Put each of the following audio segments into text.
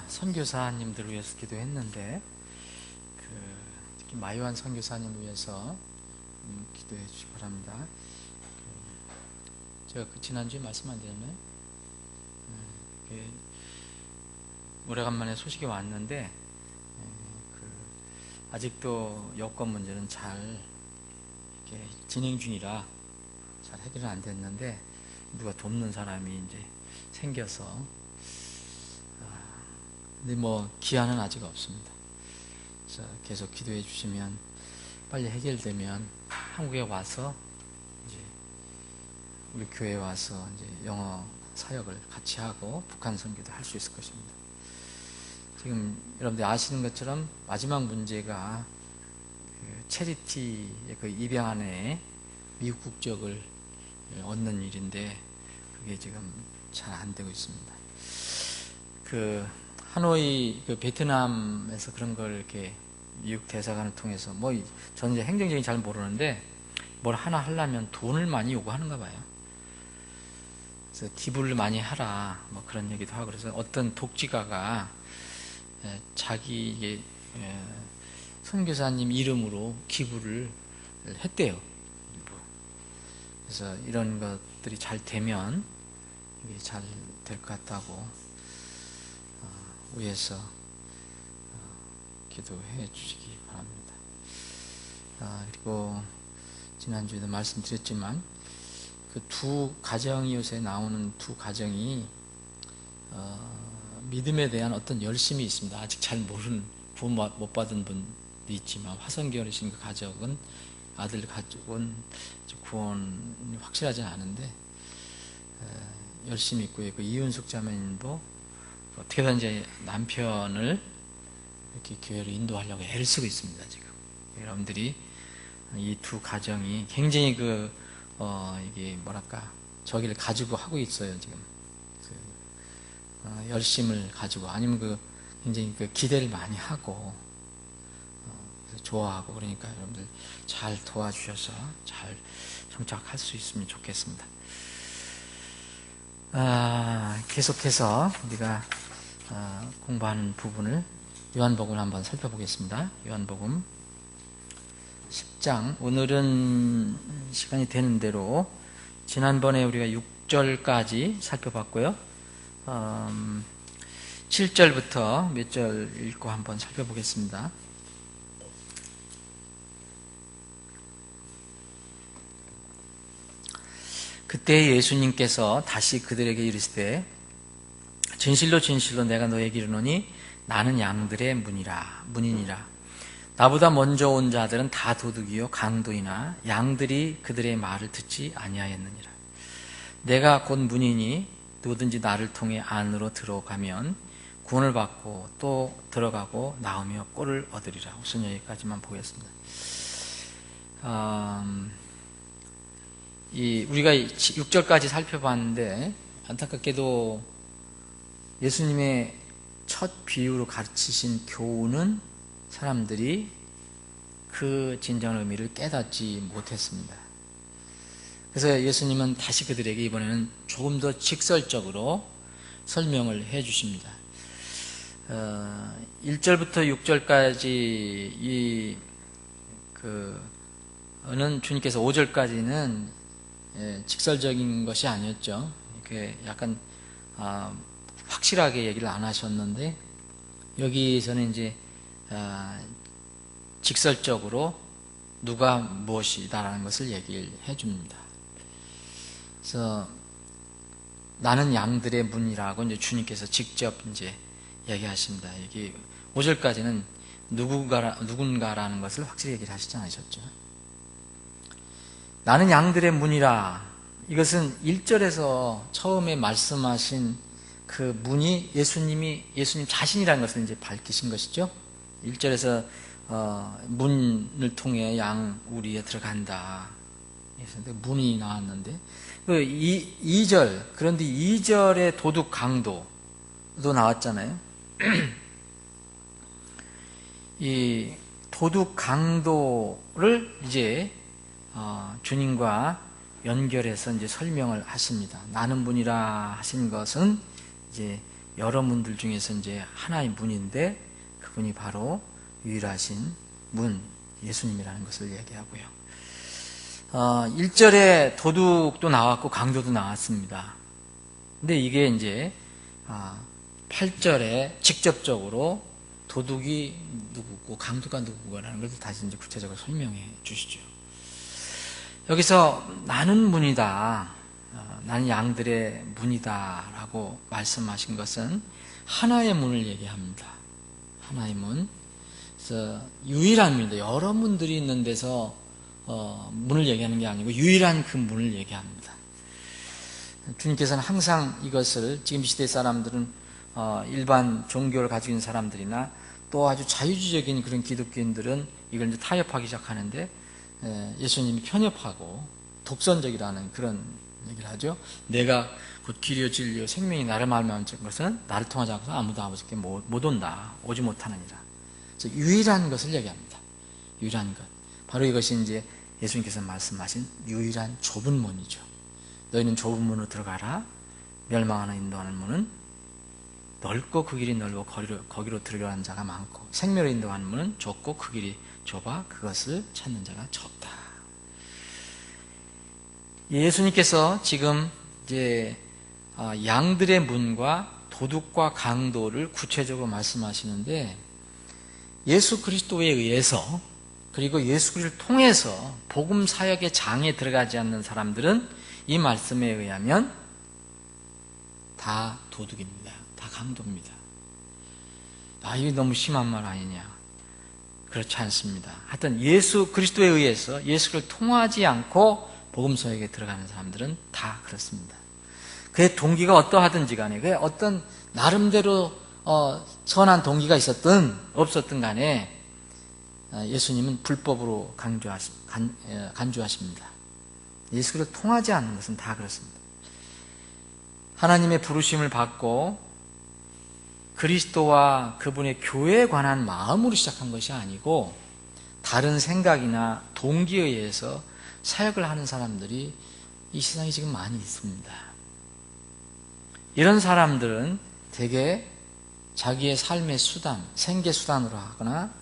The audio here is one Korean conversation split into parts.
선교사님들을 위해서 기도했는데 특히 마요한 선교사님을 위해서 기도해 주시기 바랍니다. 제가 지난주에 말씀 안 드렸나요? 오래간만에 소식이 왔는데 아직도 여권 문제는 잘 이렇게 진행 중이라 잘 해결은 안 됐는데 누가 돕는 사람이 이제 생겨서 근데 기한은 아직 없습니다. 그래서 계속 기도해 주시면 빨리 해결되면 한국에 와서 이제 우리 교회에 와서 이제 영어 사역을 같이 하고 북한 선교도 할 수 있을 것입니다. 지금 여러분들 아시는 것처럼 마지막 문제가 체리티의 입양안에 미국 국적을 얻는 일인데 그게 지금 잘 안 되고 있습니다. 하노이 베트남에서 그런 걸 이렇게 미국 대사관을 통해서 저는 이제 행정적인 잘 모르는데 뭘 하나 하려면 돈을 많이 요구하는가 봐요. 그래서 기부를 많이 하라 그런 얘기도 하고 그래서 어떤 독지가가 자기 선교사님 이름으로 기부를 했대요. 그래서 이런 것들이 잘 되면 이게 잘 될 것 같다고 위해서 기도해 주시기 바랍니다. 그리고 지난주에도 말씀드렸지만 그 두 가정이 요새 나오는 두 가정이 믿음에 대한 어떤 열심이 있습니다. 아직 잘 모르는 구원 못 받은 분도 있지만 화성교회신 그 가족은 아들 가족은 구원이 확실하지 않은데 열심히 있고요. 그 이윤숙 자매님도 어떻게든지 남편을 이렇게 교회로 인도하려고 애를 쓰고 있습니다. 지금 여러분들이 이 두 가정이 굉장히 이게 저기를 가지고 하고 있어요. 지금 열심을 가지고 아니면 굉장히 기대를 많이 하고 좋아하고 그러니까 여러분들 잘 도와주셔서 잘 정착할 수 있으면 좋겠습니다. 계속해서 우리가 공부하는 부분을 요한복음을 한번 살펴보겠습니다. 요한복음 10장 오늘은 시간이 되는 대로 지난번에 우리가 6절까지 살펴봤고요. 7절부터 몇 절 읽고 한번 살펴보겠습니다. 그때 예수님께서 다시 그들에게 이르시되 진실로 진실로 내가 너에게 이르노니 나는 양들의 문이니라. 나보다 먼저 온 자들은 다 도둑이요 강도이나 양들이 그들의 말을 듣지 아니하였느니라. 내가 곧 문이니 누구든지 나를 통해 안으로 들어가면 구원을 받고 또 들어가고 나오며 꼴을 얻으리라. 우선 여기까지만 보겠습니다. 우리가 6절까지 살펴봤는데 안타깝게도 예수님의 첫 비유로 가르치신 교훈은 사람들이 그 진정한 의미를 깨닫지 못했습니다. 그래서 예수님은 다시 그들에게 이번에는 조금 더 직설적으로 설명을 해 주십니다. 1절부터 6절까지 는 주님께서 5절까지는 직설적인 것이 아니었죠. 이렇게 약간 확실하게 얘기를 안 하셨는데 여기서는 이제 직설적으로 누가 무엇이다라는 것을 얘기를 해줍니다. 그래서 나는 양들의 문이라고 이제 주님께서 직접 이제 얘기하십니다. 여기 5절까지는 누군가라는 것을 확실히 얘기를 하시지 않으셨죠. 나는 양들의 문이라. 이것은 1절에서 처음에 말씀하신 그 문이 예수님 자신이라는 것을 이제 밝히신 것이죠. 1절에서 문을 통해 양 우리에 들어간다. 문이 나왔는데 2절 그런데 2절에 도둑 강도도 나왔잖아요. 이 도둑 강도를 이제 주님과 연결해서 이제 설명을 하십니다. 나는 문이라 하신 것은 이제 여러 문들 중에서 이제 하나의 문인데 그분이 바로 유일하신 문 예수님이라는 것을 얘기하고요. 1절에 도둑도 나왔고 강도도 나왔습니다. 근데 이게 이제 8절에 직접적으로 도둑이 누구고 강도가 누구고라는 것을 다시 이제 구체적으로 설명해 주시죠. 여기서 나는 문이다, 나는 양들의 문이다 라고 말씀하신 것은 하나의 문을 얘기합니다. 하나의 문. 그래서 유일한 문인데 여러 문들이 있는 데서 문을 얘기하는 게 아니고 유일한 그 문을 얘기합니다. 주님께서는 항상 이것을 지금 시대 사람들은 일반 종교를 가지고 있는 사람들이나 또 아주 자유주의적인 그런 기독교인들은 이걸 이제 타협하기 시작하는데 예수님이 편협하고 독선적이라는 그런 얘기를 하죠. 내가 곧 길이요 진리요 생명이 나를 말미암은 것은 나를 통하지 않고서 아무도 아버지께 못 온다, 오지 못하느니라. 그래서 유일한 것을 얘기합니다. 유일한 것. 바로 이것이 이제 예수님께서 말씀하신 유일한 좁은 문이죠. 너희는 좁은 문으로 들어가라. 멸망하는 인도하는 문은 넓고 그 길이 넓고 거기로 들어가는 자가 많고 생명을 인도하는 문은 좁고 그 길이 좁아 그것을 찾는 자가 적다. 예수님께서 지금 이제 양들의 문과 도둑과 강도를 구체적으로 말씀하시는데 예수 그리스도에 의해서 그리고 예수 그리스도를 통해서 복음 사역의 장에 들어가지 않는 사람들은 이 말씀에 의하면 다 도둑입니다. 다 강도입니다. 이게 너무 심한 말 아니냐? 그렇지 않습니다. 하여튼 예수 그리스도에 의해서 예수를 통하지 않고 복음 사역에 들어가는 사람들은 다 그렇습니다. 그의 동기가 어떠하든지 간에 그의 어떤 나름대로 선한 동기가 있었든 없었든 간에 예수님은 불법으로 간주하십니다. 예수를 통하지 않는 것은 다 그렇습니다. 하나님의 부르심을 받고 그리스도와 그분의 교회에 관한 마음으로 시작한 것이 아니고 다른 생각이나 동기에 의해서 사역을 하는 사람들이 이 세상에 지금 많이 있습니다. 이런 사람들은 대개 자기의 삶의 수단, 생계 수단으로 하거나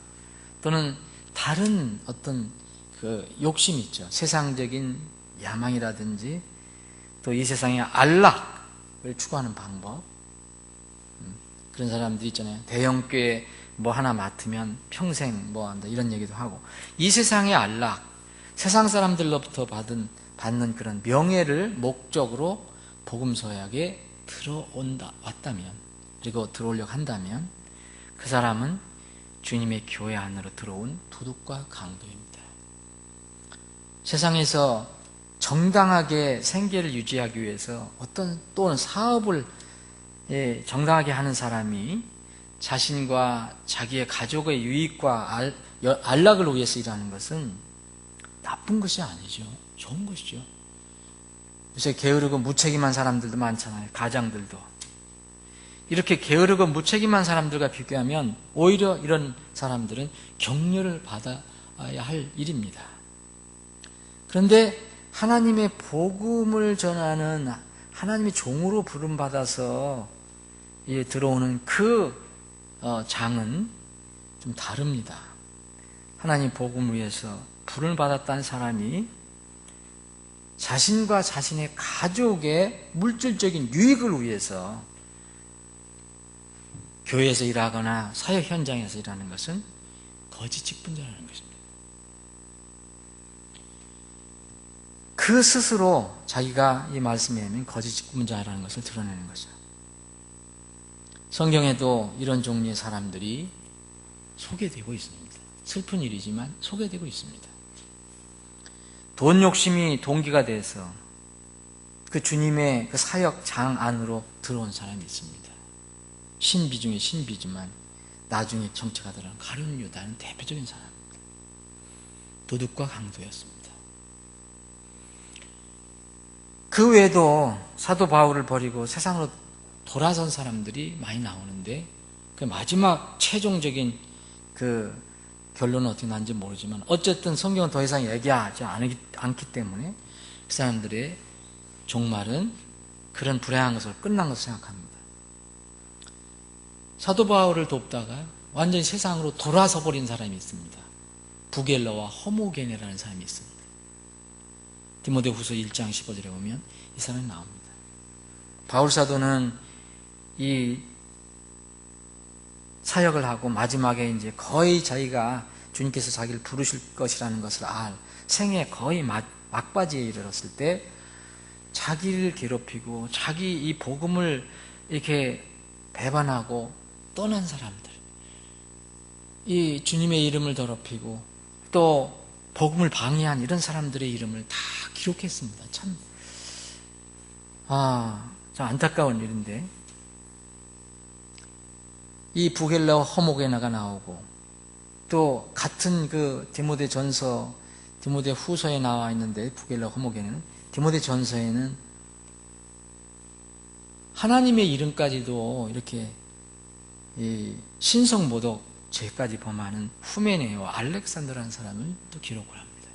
또는 다른 어떤 그 욕심이 있죠. 세상적인 야망이라든지 또 이 세상의 안락을 추구하는 방법. 그런 사람들이 있잖아요. 대형교회 뭐 하나 맡으면 평생 뭐 한다 이런 얘기도 하고 이 세상의 안락, 세상 사람들로부터 받는 그런 명예를 목적으로 복음 서약에 왔다면 그리고 들어오려고 한다면 그 사람은 주님의 교회 안으로 들어온 도둑과 강도입니다. 세상에서 정당하게 생계를 유지하기 위해서 어떤 또는 사업을 정당하게 하는 사람이 자신과 자기의 가족의 유익과 안락을 위해서 일하는 것은 나쁜 것이 아니죠. 좋은 것이죠. 요새 게으르고 무책임한 사람들도 많잖아요. 가장들도. 이렇게 게으르고 무책임한 사람들과 비교하면 오히려 이런 사람들은 격려를 받아야 할 일입니다. 그런데 하나님의 복음을 전하는 하나님의 종으로 부름받아서 들어오는 그 장은 좀 다릅니다. 하나님 복음을 위해서 부름을 받았다는 사람이 자신과 자신의 가족의 물질적인 유익을 위해서 교회에서 일하거나 사역 현장에서 일하는 것은 거짓 직분자라는 것입니다. 그 스스로 자기가 이 말씀에 의하면 거짓 직분자라는 것을 드러내는 것이죠. 성경에도 이런 종류의 사람들이 소개되고 있습니다. 슬픈 일이지만 소개되고 있습니다. 돈 욕심이 동기가 돼서 그 주님의 그 사역장 안으로 들어온 사람이 있습니다. 신비 중에 신비지만 나중에 정체가 드러난 가룟 유다는 대표적인 사람입니다. 도둑과 강도였습니다. 그 외에도 사도 바울을 버리고 세상으로 돌아선 사람들이 많이 나오는데 그 마지막 최종적인 그 결론은 어떻게 난지 모르지만 어쨌든 성경은 더 이상 얘기하지 않기 때문에 그 사람들의 종말은 그런 불행한 것으로 끝난 것을 생각합니다. 사도 바울을 돕다가 완전히 세상으로 돌아서 버린 사람이 있습니다. 부겔러와 허모게네라는 사람이 있습니다. 디모데후서 1장 15절에 보면 이 사람이 나옵니다. 바울 사도는 이 사역을 하고 마지막에 이제 거의 자기가 주님께서 자기를 부르실 것이라는 것을 생애 거의 막바지에 이르렀을 때 자기를 괴롭히고 자기 이 복음을 이렇게 배반하고 떠난 사람들, 이 주님의 이름을 더럽히고 또 복음을 방해한 이런 사람들의 이름을 다 기록했습니다. 참 안타까운 일인데, 이 부겔러 허모게나가 나오고 또 같은 그 디모데 후서에 나와 있는데, 부겔러 허모게나는 디모데 전서에는 하나님의 이름까지도 이렇게 신성 모독 죄까지 범하는 후메네와 알렉산더라는 사람을 또 기록을 합니다.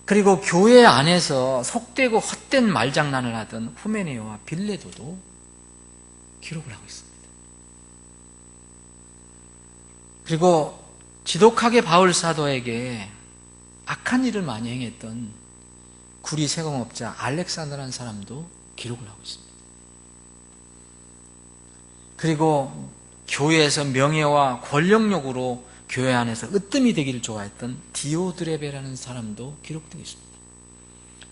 그리고 교회 안에서 속되고 헛된 말장난을 하던 후메네와 빌레도도 기록을 하고 있습니다. 그리고 지독하게 바울 사도에게 악한 일을 많이 행했던 구리 세공업자 알렉산더라는 사람도 기록을 하고 있습니다. 그리고 교회에서 명예와 권력욕으로 교회 안에서 으뜸이 되기를 좋아했던 디오드레베라는 사람도 기록되고 있습니다.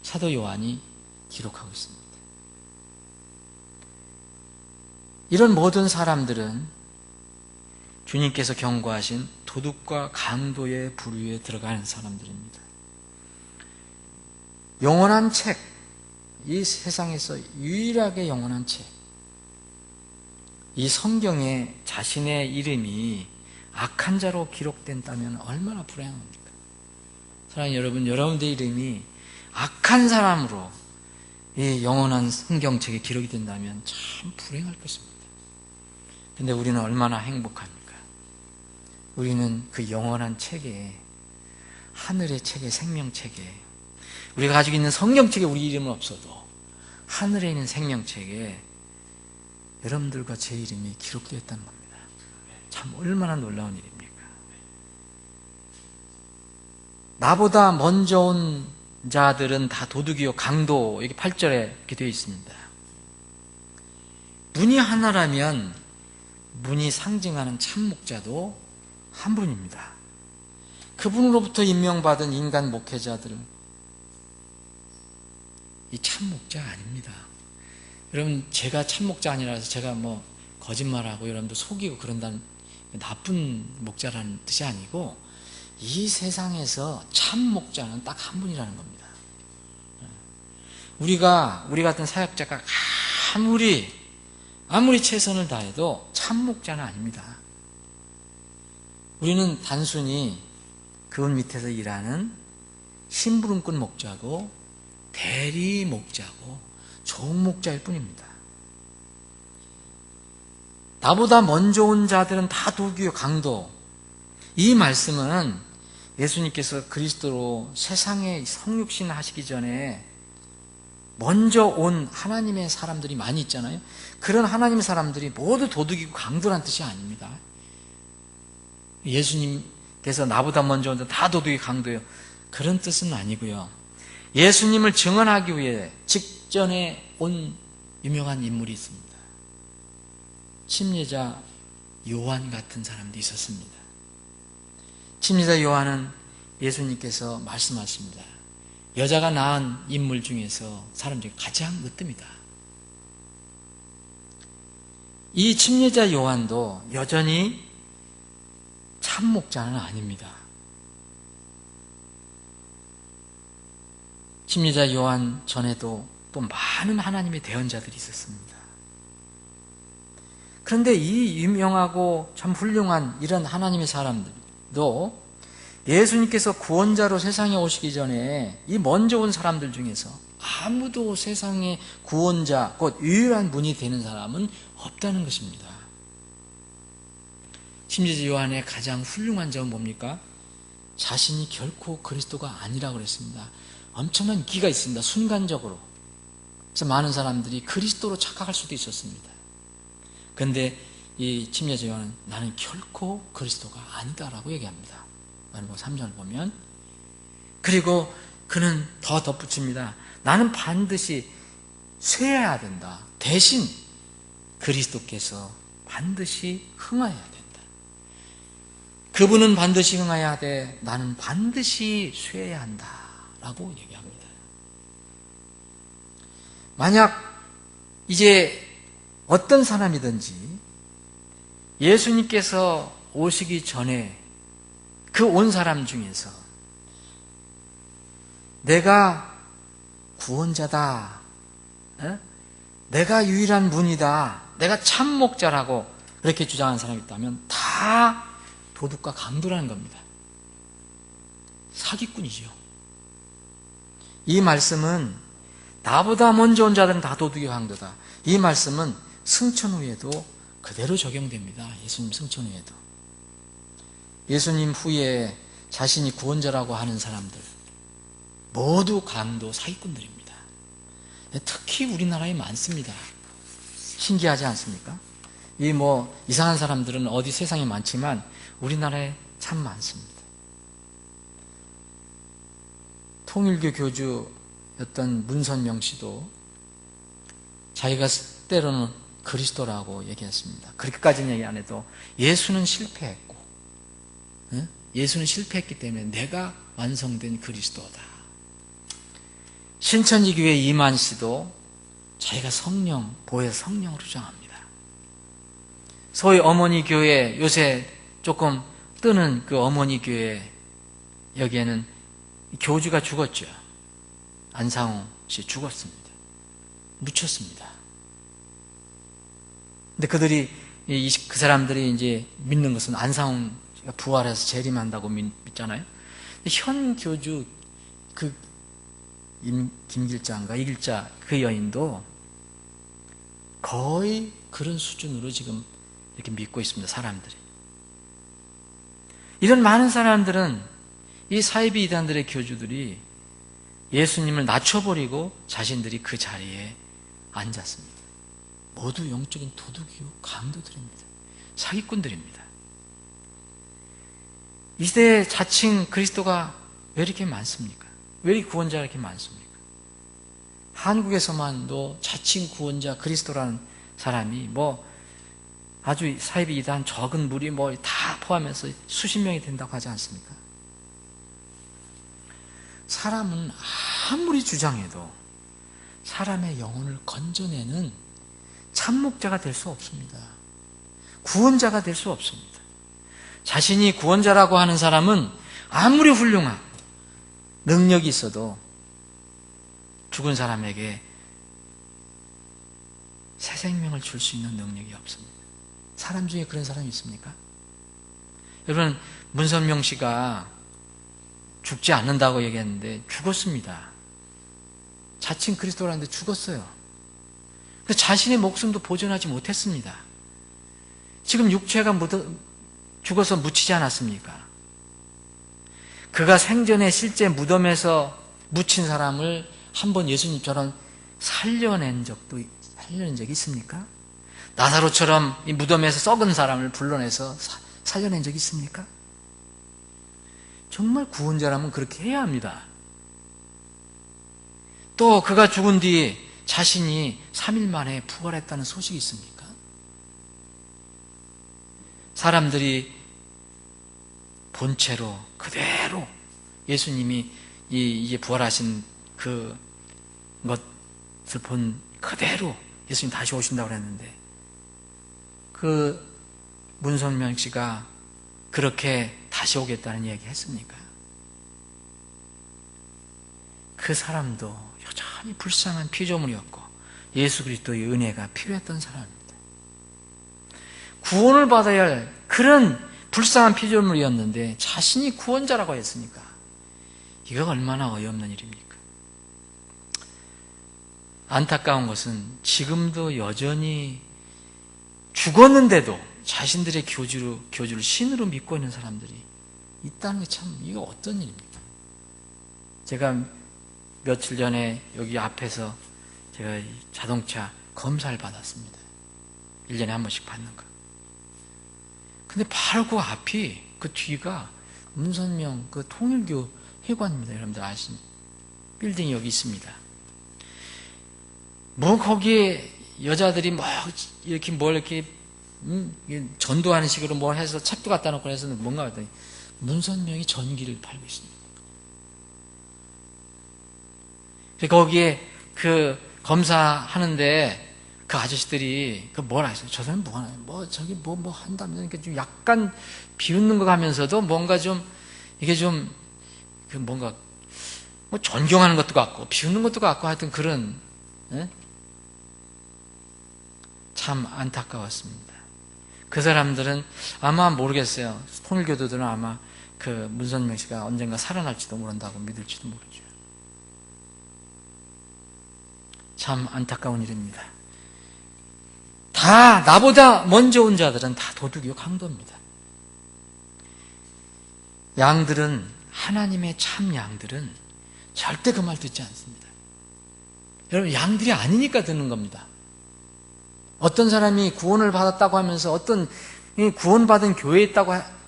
사도 요한이 기록하고 있습니다. 이런 모든 사람들은 주님께서 경고하신 도둑과 강도의 부류에 들어가는 사람들입니다. 영원한 책, 이 세상에서 유일하게 영원한 책, 이 성경에 자신의 이름이 악한 자로 기록된다면 얼마나 불행합니까? 사랑하는 여러분, 여러분들의 이름이 악한 사람으로 이 영원한 성경책에 기록이 된다면 참 불행할 것입니다. 근데 우리는 얼마나 행복합니까? 우리는 그 영원한 책에, 하늘의 책에, 생명책에, 우리가 가지고 있는 성경책에 우리 이름은 없어도 하늘에 있는 생명책에 여러분들과 제 이름이 기록되어 있다는 겁니다. 참 얼마나 놀라운 일입니까? 나보다 먼저 온 자들은 다 도둑이요 강도, 여기 8절에 이렇게 되어 있습니다. 문이 하나라면 문이 상징하는 참목자도 한 분입니다. 그분으로부터 임명받은 인간 목회자들은 이 참목자 아닙니다. 여러분, 제가 참목자 아니라서 제가 뭐 거짓말하고 여러분들 속이고 그런다는 나쁜 목자라는 뜻이 아니고, 이 세상에서 참목자는 딱 한 분이라는 겁니다. 우리 같은 사역자가 아무리 최선을 다해도 참목자는 아닙니다. 우리는 단순히 그분 밑에서 일하는 심부름꾼 목자고 대리 목자고 종목자일 뿐입니다. 나보다 먼저 온 자들은 다 도둑이요 강도. 이 말씀은 예수님께서 그리스도로 세상에 성육신 하시기 전에 먼저 온 하나님의 사람들이 많이 있잖아요. 그런 하나님의 사람들이 모두 도둑이고 강도란 뜻이 아닙니다. 예수님께서 나보다 먼저 온 자 다 도둑이 강도예요, 그런 뜻은 아니고요. 예수님을 증언하기 위해 직전에 온 유명한 인물이 있습니다. 침례자 요한 같은 사람도 있었습니다. 침례자 요한은 예수님께서 말씀하십니다. 여자가 낳은 인물 중에서 사람 중에 가장 으뜸이다. 이 침례자 요한도 여전히 참목자는 아닙니다. 침례자 요한 전에도 또 많은 하나님의 대언자들이 있었습니다. 그런데 이 유명하고 참 훌륭한 이런 하나님의 사람들도 예수님께서 구원자로 세상에 오시기 전에 이 먼저 온 사람들 중에서 아무도 세상의 구원자, 곧 유일한 분이 되는 사람은 없다는 것입니다. 침례자 요한의 가장 훌륭한 점은 뭡니까? 자신이 결코 그리스도가 아니라고 그랬습니다. 엄청난 기가 있습니다. 순간적으로. 그래서 많은 사람들이 그리스도로 착각할 수도 있었습니다. 그런데 이 침례자 요한은 나는 결코 그리스도가 아니다라고 얘기합니다. 마태복음 3장을 보면. 그리고 그는 더 덧붙입니다. 나는 반드시 쇠해야 된다. 대신 그리스도께서 반드시 흥하여야 된다. 그분은 반드시 흥하여야 하되 나는 반드시 쇠해야 한다 라고 얘기합니다. 만약 이제 어떤 사람이든지 예수님께서 오시기 전에 그 온 사람 중에서 내가 구원자다, 내가 유일한 문이다, 내가 참 목자라고 그렇게 주장하는 사람이 있다면 다 도둑과 강도라는 겁니다. 사기꾼이죠. 이 말씀은 나보다 먼저 온 자들은 다 도둑이 강도다. 이 말씀은 승천 후에도 그대로 적용됩니다. 예수님 승천 후에도. 예수님 후에 자신이 구원자라고 하는 사람들 모두 강도 사기꾼들입니다. 특히 우리나라에 많습니다. 신기하지 않습니까? 이상한 사람들은 어디 세상에 많지만 우리나라에 참 많습니다. 통일교 교주였던 문선명 씨도 자기가 때로는 그리스도라고 얘기했습니다. 그렇게까지는 얘기 안 해도 예수는 실패했고, 예수는 실패했기 때문에 내가 완성된 그리스도다. 신천지교회 이만 씨도 자기가 성령, 보혜 성령으로 주장합니다. 소위 어머니 교회, 요새 조금 뜨는 그 어머니 교회, 여기에는 교주가 죽었죠. 안상호 씨 죽었습니다. 묻혔습니다. 근데 그 사람들이 이제 믿는 것은 안상호 씨가 부활해서 재림한다고 믿잖아요. 현 교주, 김길자인가 이길자 그 여인도 거의 그런 수준으로 지금 이렇게 믿고 있습니다. 사람들이. 이런 많은 사람들은 이 사이비 이단들의 교주들이 예수님을 낮춰버리고 자신들이 그 자리에 앉았습니다. 모두 영적인 도둑이요 강도들입니다. 사기꾼들입니다. 이 시대에 자칭 그리스도가 왜 이렇게 많습니까? 왜 이 구원자가 이렇게 많습니까? 한국에서만도 자칭 구원자 그리스도라는 사람이 아주 사이비 이단 적은 무리 다 포함해서 수십 명이 된다고 하지 않습니까? 사람은 아무리 주장해도 사람의 영혼을 건져내는 참목자가 될 수 없습니다. 구원자가 될 수 없습니다. 자신이 구원자라고 하는 사람은 아무리 훌륭한 능력이 있어도 죽은 사람에게 새 생명을 줄 수 있는 능력이 없습니다. 사람 중에 그런 사람이 있습니까? 여러분, 문선명 씨가 죽지 않는다고 얘기했는데 죽었습니다. 자칭 그리스도라는데 죽었어요. 그래서 자신의 목숨도 보존하지 못했습니다. 지금 육체가 죽어서 묻히지 않았습니까? 그가 생전에 실제 무덤에서 묻힌 사람을 한번 예수님처럼 살려낸 적이 있습니까? 나사로처럼 이 무덤에서 썩은 사람을 불러내서 살려낸 적이 있습니까? 정말 구원자라면 그렇게 해야 합니다. 또 그가 죽은 뒤 자신이 3일 만에 부활했다는 소식이 있습니까? 사람들이 본체로 그대로 예수님이 이제 부활하신 그 것을 본 그대로 예수님 다시 오신다고 그랬는데 그 문선명 씨가 그렇게 다시 오겠다는 얘기 했습니까? 그 사람도 여전히 불쌍한 피조물이었고 예수 그리스도의 은혜가 필요했던 사람입니다. 구원을 받아야 할 그런 불쌍한 피조물이었는데 자신이 구원자라고 했으니까 이거 얼마나 어이없는 일입니까? 안타까운 것은 지금도 여전히 죽었는데도 자신들의 교주를 신으로 믿고 있는 사람들이 있다는 게 참 이거 어떤 일입니까? 제가 며칠 전에 여기 앞에서 제가 자동차 검사를 받았습니다. 1년에 한 번씩 받는 거. 근데 바로 그 앞이, 그 뒤가 문선명 그 통일교 회관입니다. 여러분들 아시는 빌딩이 여기 있습니다. 뭐 거기에 여자들이 뭐 이렇게 뭘 이렇게 전도하는 식으로 뭘 해서 책도 갖다 놓고 해서 뭔가 하더니 문선명이 전기를 팔고 있습니다. 거기에 그 검사하는데 그 아저씨들이 그 뭘 하세요? 저 사람이 뭐 하나요? 뭐 저기 뭐 한다면서 이렇게 좀 약간 비웃는 거 가면서도 뭔가 좀 이게 좀 그 뭔가 뭐 존경하는 것도 같고 비웃는 것도 같고 하여튼 그런 참 안타까웠습니다. 그 사람들은 아마 모르겠어요. 통일교도들은 아마 그 문선명 씨가 언젠가 살아날지도 모른다고 믿을지도 모르죠. 참 안타까운 일입니다. 다 나보다 먼저 온 자들은 다 도둑이요 강도입니다. 양들은, 하나님의 참 양들은 절대 그 말 듣지 않습니다. 여러분, 양들이 아니니까 듣는 겁니다. 어떤 사람이 구원을 받았다고 하면서 어떤 구원받은 교회에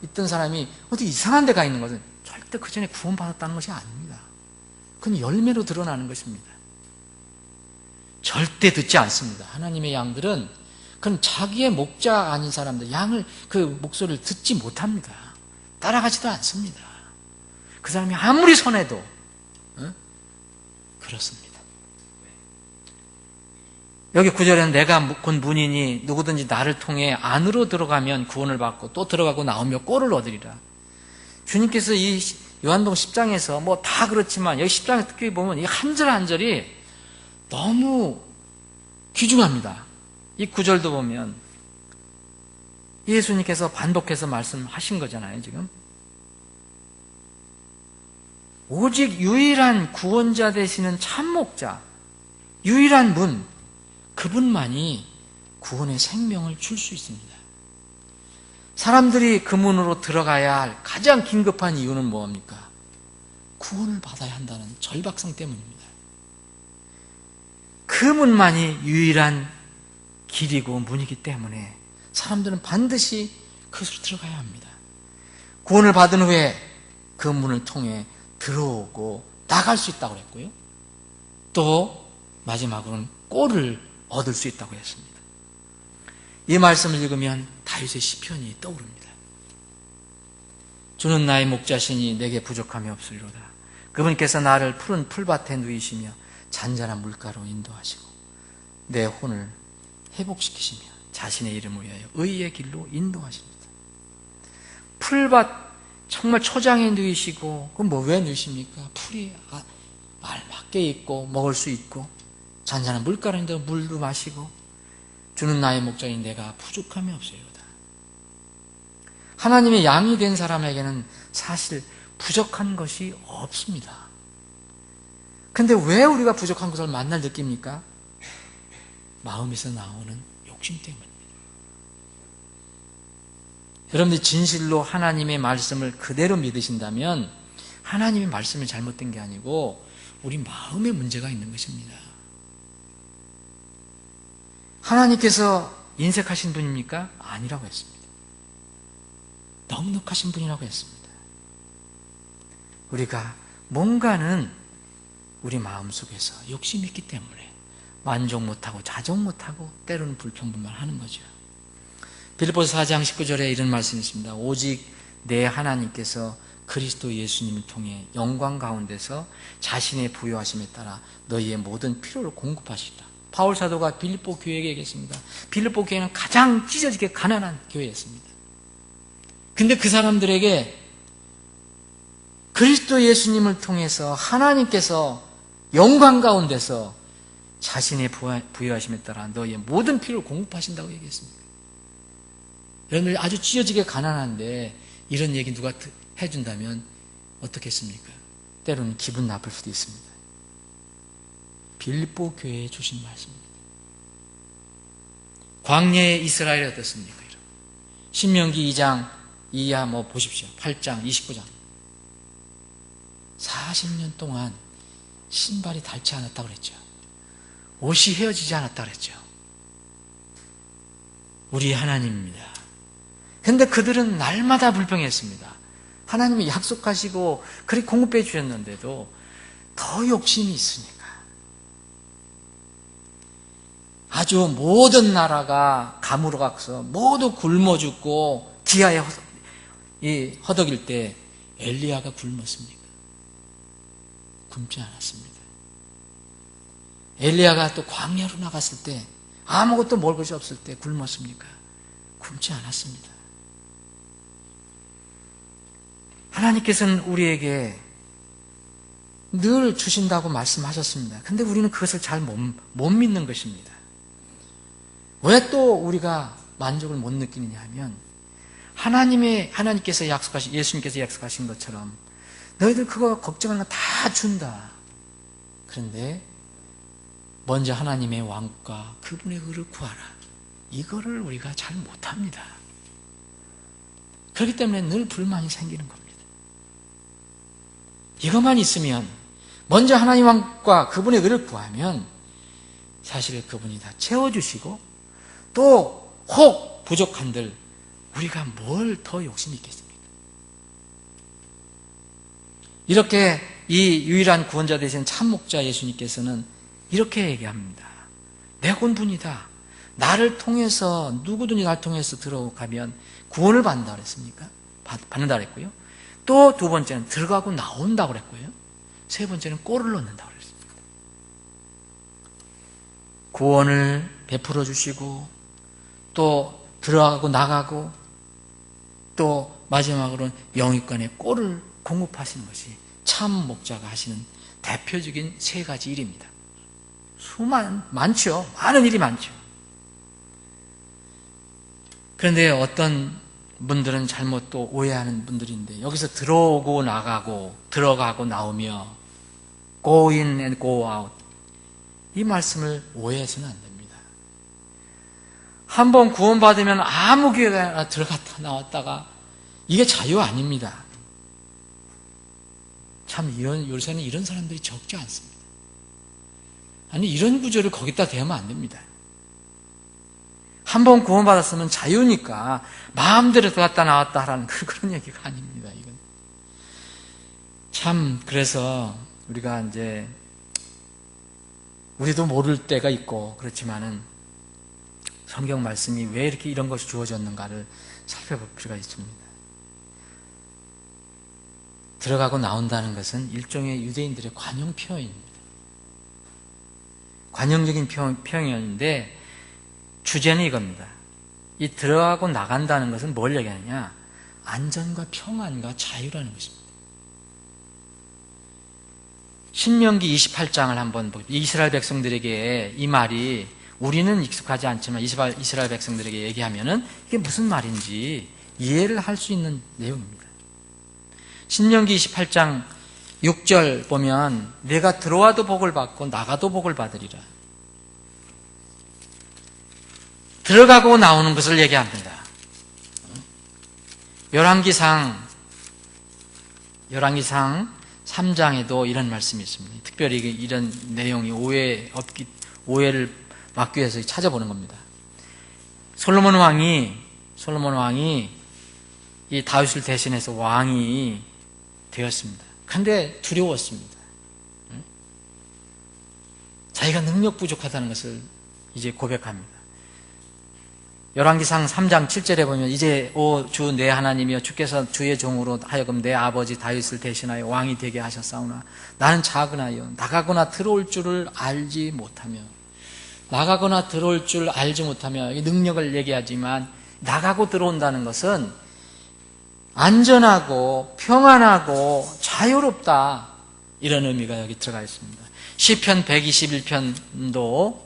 있던 사람이 어디 이상한 데 가 있는 것은 절대 그 전에 구원받았다는 것이 아닙니다. 그건 열매로 드러나는 것입니다. 절대 듣지 않습니다. 하나님의 양들은 그건 자기의 목자 아닌 사람들, 양을 그 목소리를 듣지 못합니다. 따라가지도 않습니다. 그 사람이 아무리 선해도 그렇습니다. 여기 9절에는 내가 곧 문이니 누구든지 나를 통해 안으로 들어가면 구원을 받고 또 들어가고 나오며 꼴을 얻으리라. 주님께서 이 요한복음 10장에서 뭐 다 그렇지만 여기 10장에 특히 보면 이 한 절 한 절이 너무 귀중합니다. 이 9절도 보면 예수님께서 반복해서 말씀하신 거잖아요, 지금. 오직 유일한 구원자 되시는 참목자, 유일한 문, 그분만이 구원의 생명을 줄 수 있습니다. 사람들이 그 문으로 들어가야 할 가장 긴급한 이유는 뭐합니까? 구원을 받아야 한다는 절박성 때문입니다. 그 문만이 유일한 길이고 문이기 때문에 사람들은 반드시 그것으로 들어가야 합니다. 구원을 받은 후에 그 문을 통해 들어오고 나갈 수 있다고 했고요. 또 마지막으로는 꼴을 얻을 수 있다고 했습니다. 이 말씀을 읽으면 다윗의 시편이 떠오릅니다. 주는 나의 목자시니 내게 부족함이 없으리로다. 그분께서 나를 푸른 풀밭에 누이시며 잔잔한 물가로 인도하시고 내 혼을 회복시키시며 자신의 이름을 위하여 의의 길로 인도하십니다. 풀밭 정말 초장에 누이시고 그럼 뭐 왜 누이십니까? 풀이 알맞게 있고 먹을 수 있고 잔잔한 물가로 물도 마시고 주는 나의 목자인 내가 부족함이 없으리로다. 하나님의 양이 된 사람에게는 사실 부족한 것이 없습니다. 근데 왜 우리가 부족한 것을 만날 느낍니까? 마음에서 나오는 욕심 때문입니다. 여러분들이 진실로 하나님의 말씀을 그대로 믿으신다면 하나님의 말씀이 잘못된 게 아니고 우리 마음에 문제가 있는 것입니다. 하나님께서 인색하신 분입니까? 아니라고 했습니다. 넉넉하신 분이라고 했습니다. 우리가 뭔가는 우리 마음속에서 욕심이 있기 때문에 만족 못하고 자정 못하고 때로는 불평불만 하는 거죠. 빌립보서 4장 19절에 이런 말씀이 있습니다. 오직 내 하나님께서 그리스도 예수님을 통해 영광 가운데서 자신의 부요하심에 따라 너희의 모든 필요를 공급하시리라. 바울 사도가 빌립보 교회에게 얘기했습니다. 빌립보 교회는 가장 찢어지게 가난한 교회였습니다. 근데 그 사람들에게 그리스도 예수님을 통해서 하나님께서 영광 가운데서 자신의 부요하심에 따라 너희의 모든 필요를 공급하신다고 얘기했습니다. 여러분들 아주 찢어지게 가난한데 이런 얘기 누가 해준다면 어떻겠습니까? 때로는 기분 나쁠 수도 있습니다. 빌립보 교회에 주신 말씀입니다. 광야의 이스라엘이 어떻습니까? 신명기 2장 이하 보십시오. 8장 29장 40년 동안 신발이 닳지 않았다고 그랬죠. 옷이 헤어지지 않았다고 그랬죠. 우리 하나님입니다. 그런데 그들은 날마다 불평했습니다. 하나님이 약속하시고 그렇게 공급해 주셨는데도 더 욕심이 있으니까. 아주 모든 나라가 가물어 가서 모두 굶어 죽고 기아에 허덕일 때 엘리야가 굶었습니까? 굶지 않았습니다. 엘리야가 또 광야로 나갔을 때 아무것도 먹을 것이 없을 때 굶었습니까? 굶지 않았습니다. 하나님께서는 우리에게 늘 주신다고 말씀하셨습니다. 근데 우리는 그것을 잘 못 믿는 것입니다. 왜 또 우리가 만족을 못 느끼느냐 하면 하나님께서 예수님께서 약속하신 것처럼 너희들 그거 걱정하는 거 다 준다. 그런데 먼저 하나님의 왕국과 그분의 의를 구하라. 이거를 우리가 잘 못합니다. 그렇기 때문에 늘 불만이 생기는 겁니다. 이것만 있으면 먼저 하나님 왕국과 그분의 의를 구하면 사실 그분이 다 채워주시고 또 혹 부족한들 우리가 뭘 더 욕심이 있겠습니까? 이렇게 이 유일한 구원자 되신 참목자 예수님께서는 이렇게 얘기합니다. 내 본분이다. 나를 통해서 누구든지 나를 통해서 들어가면 구원을 받는다 그랬습니까? 받는다 그랬고요. 또 두 번째는 들어가고 나온다고 그랬고요. 세 번째는 꼴을 넣는다고 그랬습니다. 구원을 베풀어 주시고 또 들어가고 나가고 또 마지막으로는 영육간의 꼴을 공급하시는 것이 참 목자가 하시는 대표적인 세 가지 일입니다. 많죠. 많은 일이 많죠. 그런데 어떤 분들은 잘못 또 오해하는 분들인데 여기서 들어오고 나가고 들어가고 나오며 go in and go out 이 말씀을 오해해서는 안 됩니다. 한번 구원받으면 아무 교회나 들어갔다 나왔다가 이게 자유 아닙니다. 참 요새는 이런 사람들이 적지 않습니다. 아니 이런 구조를 거기다 대면 안 됩니다. 한번 구원받았으면 자유니까 마음대로 들어갔다 나왔다 하라는 그런 얘기가 아닙니다. 이건 참 그래서 우리가 이제 우리도 모를 때가 있고 그렇지만은 성경 말씀이 왜 이렇게 이런 것이 주어졌는가를 살펴볼 필요가 있습니다. 들어가고 나온다는 것은 일종의 유대인들의 관용 표현입니다. 관용적인 표현인데 주제는 이겁니다. 이 들어가고 나간다는 것은 뭘 얘기하느냐? 안전과 평안과 자유라는 것입니다. 신명기 28장을 한번 보십시오. 이스라엘 백성들에게 이 말이 우리는 익숙하지 않지만 이스라엘 백성들에게 얘기하면은 이게 무슨 말인지 이해를 할 수 있는 내용입니다. 신명기 28장 6절 보면 내가 들어와도 복을 받고 나가도 복을 받으리라. 들어가고 나오는 것을 얘기합니다. 열왕기상 3장에도 이런 말씀이 있습니다. 특별히 이런 내용이 오해를 막기 위해서 찾아보는 겁니다. 솔로몬 왕이 이 다윗을 대신해서 왕이 되었습니다. 그런데 두려웠습니다. 자기가 능력 부족하다는 것을 이제 고백합니다. 열왕기상 3장 7절에 보면 이제 오 주 내 하나님이여 주께서 주의 종으로 하여금 내 아버지 다윗을 대신하여 왕이 되게 하셨사오나 나는 작으나요 나가거나 들어올 줄을 알지 못하며 이 능력을 얘기하지만 나가고 들어온다는 것은 안전하고 평안하고 자유롭다 이런 의미가 여기 들어가 있습니다. 시편 121편도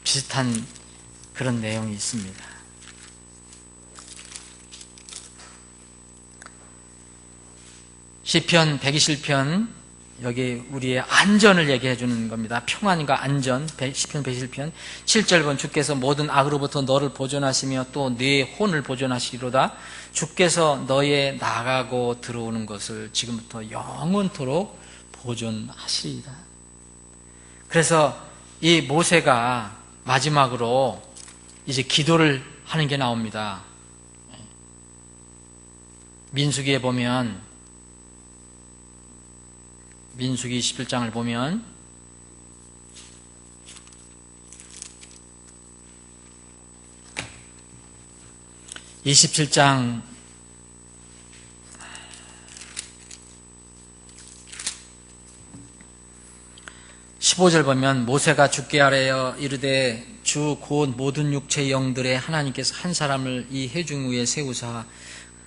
비슷한 그런 내용이 있습니다. 시편 121편 여기 우리의 안전을 얘기해 주는 겁니다. 평안과 안전. 시편 121편 7절 본 주께서 모든 악으로부터 너를 보존하시며 또 네 혼을 보존하시리로다. 주께서 너의 나가고 들어오는 것을 지금부터 영원토록 보존하시리이다. 그래서 이 모세가 마지막으로 이제 기도를 하는 게 나옵니다. 민수기에 보면, 민수기 21장을 보면 27장 15절 보면 모세가 주께 아뢰어 이르되 주 곧 모든 육체의 영들의 하나님께서 한 사람을 이 회중 위에 세우사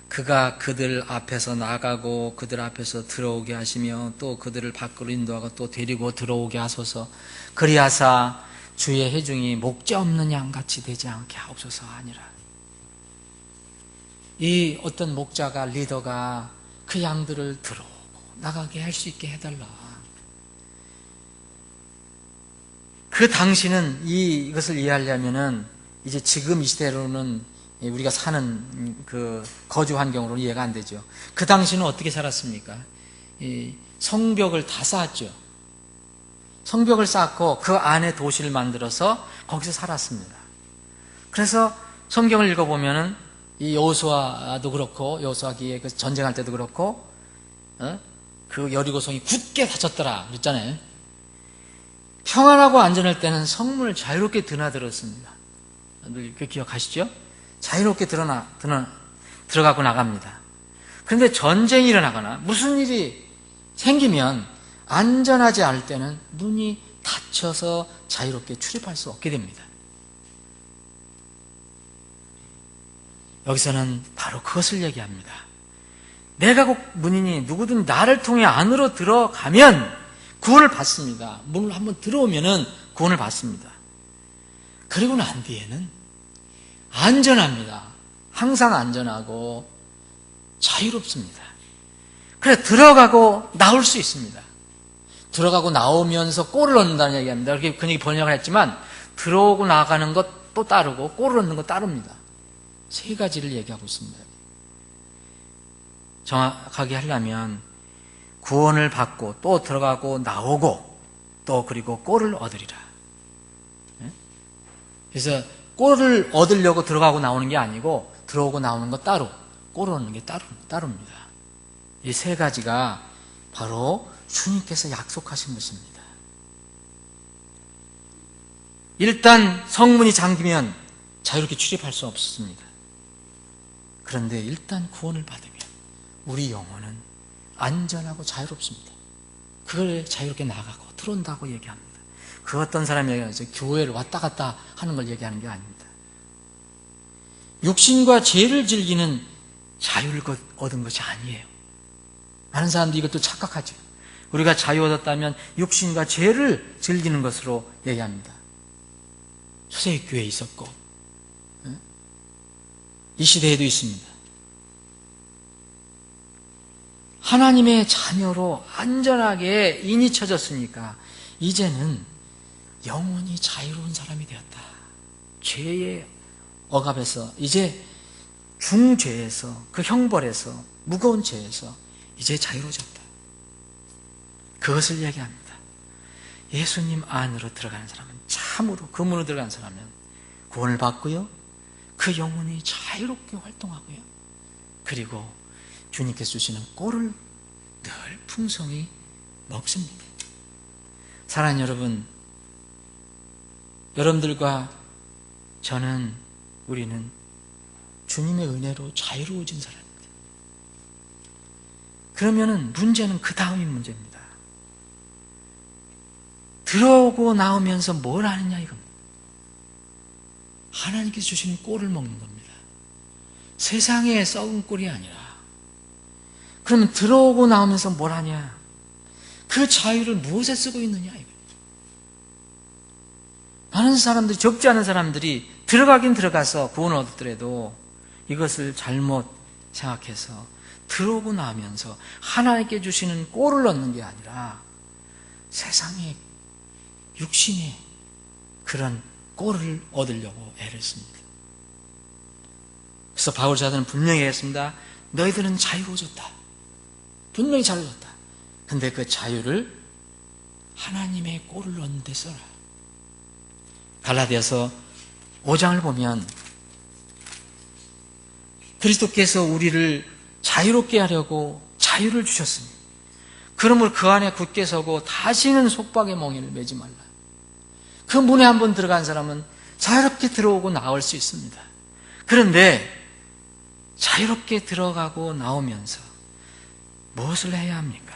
그가 그들 앞에서 나가고 그들 앞에서 들어오게 하시며 또 그들을 밖으로 인도하고 또 데리고 들어오게 하소서. 그리하사 주의 회중이 목자 없는 양같이 되지 않게 하옵소서 하니라. 이 어떤 목자가, 리더가 그 양들을 들어오고 나가게 할 수 있게 해달라. 그 당시는 이것을 이해하려면은 이제 지금 이 시대로는 우리가 사는 그 거주 환경으로는 이해가 안 되죠. 그 당시는 어떻게 살았습니까? 이 성벽을 다 쌓았죠. 성벽을 쌓고 그 안에 도시를 만들어서 거기서 살았습니다. 그래서 성경을 읽어보면은 이 여호수아도 그렇고 여호수아기에 그 전쟁할 때도 그렇고 그 여리고성이 굳게 닫혔더라 그랬잖아요. 평안하고 안전할 때는 성문을 자유롭게 드나들었습니다. 그 기억하시죠? 자유롭게 들어가고 나갑니다. 그런데 전쟁이 일어나거나 무슨 일이 생기면 안전하지 않을 때는 문이 닫혀서 자유롭게 출입할 수 없게 됩니다. 여기서는 바로 그것을 얘기합니다. 내가 꼭 문이니 누구든 나를 통해 안으로 들어가면 구원을 받습니다. 문을 한번 들어오면은 구원을 받습니다. 그리고 난 뒤에는 안전합니다. 항상 안전하고 자유롭습니다. 그래 들어가고 나올 수 있습니다. 들어가고 나오면서 골을 넣는다는 얘기합니다. 이렇게 그 얘기 번역을 했지만 들어오고 나가는 것 또 따르고 골을 넣는 것 따릅니다. 세 가지를 얘기하고 있습니다. 정확하게 하려면 구원을 받고 또 들어가고 나오고 또 그리고 골을 얻으리라. 그래서 골을 얻으려고 들어가고 나오는 게 아니고 들어오고 나오는 거 따로, 골을 얻는 게 따릅니다. 이 세 가지가 바로 주님께서 약속하신 것입니다. 일단 성문이 잠기면 자유롭게 출입할 수 없습니다. 그런데 일단 구원을 받으면 우리 영혼은 안전하고 자유롭습니다. 그걸 자유롭게 나가고 들어온다고 얘기합니다. 그 어떤 사람이 얘기하죠. 교회를 왔다 갔다 하는 걸 얘기하는 게 아닙니다. 육신과 죄를 즐기는 자유를 얻은 것이 아니에요. 많은 사람들이 이것도 착각하죠. 우리가 자유 얻었다면 육신과 죄를 즐기는 것으로 얘기합니다. 초대교회에 있었고 이 시대에도 있습니다. 하나님의 자녀로 안전하게 인이 쳐졌으니까 이제는 영원히 자유로운 사람이 되었다. 죄의 억압에서 이제 중죄에서 그 형벌에서 무거운 죄에서 이제 자유로워졌다. 그것을 얘기합니다. 예수님 안으로 들어가는 사람은 참으로 그 문으로 들어가는 사람은 구원을 받고요. 그 영혼이 자유롭게 활동하고요. 그리고 주님께서 주시는 꼴을 늘 풍성히 먹습니다. 사랑하는 여러분, 여러분들과 저는 우리는 주님의 은혜로 자유로워진 사람입니다. 그러면은 문제는 그 다음이 문제입니다. 들어오고 나오면서 뭘 하느냐 이겁니다. 하나님께서 주시는 꼴을 먹는 겁니다. 세상의 썩은 꼴이 아니라. 그러면 들어오고 나오면서 뭘 하냐? 그 자유를 무엇에 쓰고 있느냐 이겁니다. 많은 사람들이, 적지 않은 사람들이 들어가긴 들어가서 구원을 얻었더라도 이것을 잘못 생각해서 들어오고 나면서 하나님께 주시는 꼴을 얻는 게 아니라 세상의 육신의 그런 꼴을 얻으려고 애를 씁니다. 그래서 바울 사도는 분명히 했습니다. 너희들은 자유로워졌다. 분명히 자유로워졌다. 근데 그 자유를 하나님의 꼴을 얻는 데 써라. 갈라디아서 5장을 보면 그리스도께서 우리를 자유롭게 하려고 자유를 주셨으니 그러므로 그 안에 굳게 서고 다시는 속박의 멍에를 매지 말라. 그 문에 한번 들어간 사람은 자유롭게 들어오고 나올 수 있습니다. 그런데 자유롭게 들어가고 나오면서 무엇을 해야 합니까?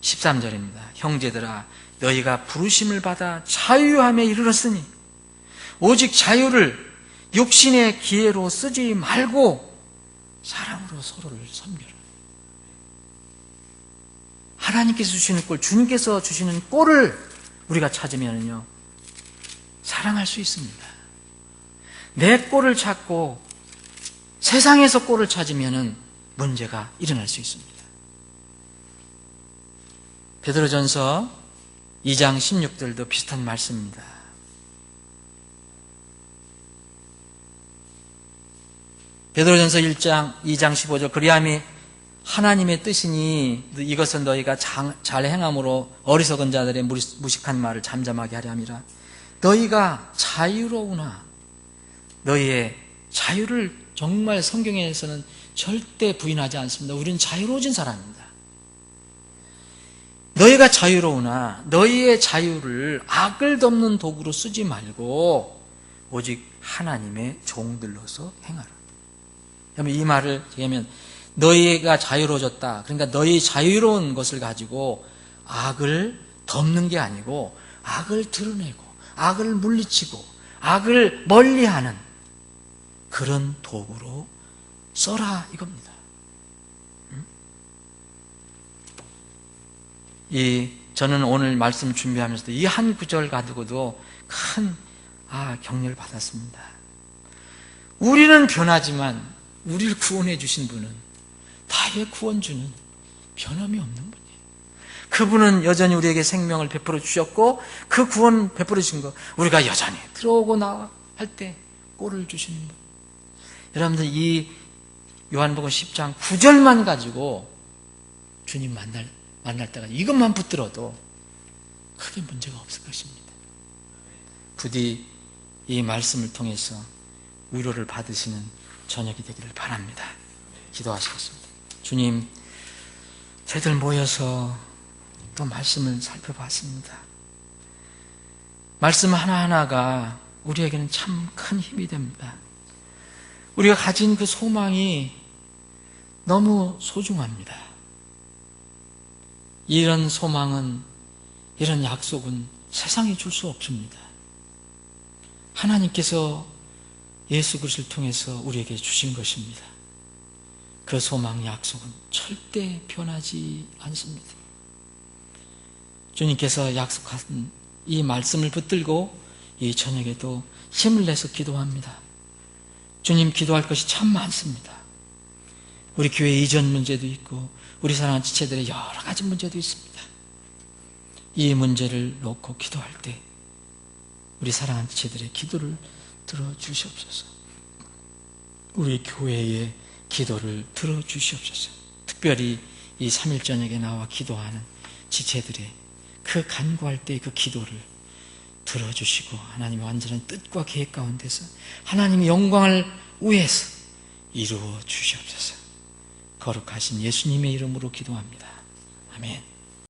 13절입니다. 형제들아 너희가 부르심을 받아 자유함에 이르렀으니 오직 자유를 육신의 기회로 쓰지 말고 사랑으로 서로를 섬겨라. 하나님께서 주시는 꼴, 주님께서 주시는 꼴을 우리가 찾으면요 사랑할 수 있습니다. 내 꼴을 찾고 세상에서 꼴을 찾으면 문제가 일어날 수 있습니다. 베드로전서 2장 16절도 비슷한 말씀입니다. 베드로전서 2장 15절 그리함이 하나님의 뜻이니 이것은 너희가 잘 행함으로 어리석은 자들의 무식한 말을 잠잠하게 하려 함이라. 너희가 자유로우나 너희의 자유를 정말 성경에서는 절대 부인하지 않습니다. 우리는 자유로워진 사람입니다. 너희가 자유로우나 너희의 자유를 악을 덮는 도구로 쓰지 말고 오직 하나님의 종들로서 행하라. 그러면 이 말을 하면 너희가 자유로워졌다. 그러니까 너희 자유로운 것을 가지고 악을 덮는 게 아니고 악을 드러내고 악을 물리치고 악을 멀리하는 그런 도구로 써라 이겁니다. 저는 오늘 말씀 준비하면서도 이 한 구절 가지고도 큰 격려를 받았습니다. 우리는 변하지만 우리를 구원해 주신 분은 다의 구원주는 변함이 없는 분이에요. 그분은 여전히 우리에게 생명을 베풀어 주셨고 그 구원 베풀어 주신 거 우리가 여전히 들어오고 나와 할 때 꼴을 주시는 분. 여러분들 이 요한복음 10장 9절만 가지고 주님 만날 때가 이것만 붙들어도 크게 문제가 없을 것입니다. 부디 이 말씀을 통해서 위로를 받으시는 저녁이 되기를 바랍니다. 기도하시겠습니다. 주님, 저희들 모여서 또 말씀을 살펴봤습니다. 말씀 하나하나가 우리에게는 참 큰 힘이 됩니다. 우리가 가진 그 소망이 너무 소중합니다. 이런 소망은, 이런 약속은 세상이 줄 수 없습니다. 하나님께서 예수 그리스도를 통해서 우리에게 주신 것입니다. 그 소망 약속은 절대 변하지 않습니다. 주님께서 약속한 이 말씀을 붙들고 이 저녁에도 힘을 내서 기도합니다. 주님, 기도할 것이 참 많습니다. 우리 교회 이전 문제도 있고 우리 사랑하는 지체들의 여러 가지 문제도 있습니다. 이 문제를 놓고 기도할 때 우리 사랑하는 지체들의 기도를 들어주시옵소서. 우리 교회의 기도를 들어주시옵소서. 특별히 이 3일 저녁에 나와 기도하는 지체들의 그 간구할 때의 그 기도를 들어주시고 하나님의 완전한 뜻과 계획 가운데서 하나님의 영광을 위해서 이루어 주시옵소서. 거룩하신 예수님의 이름으로 기도합니다. 아멘.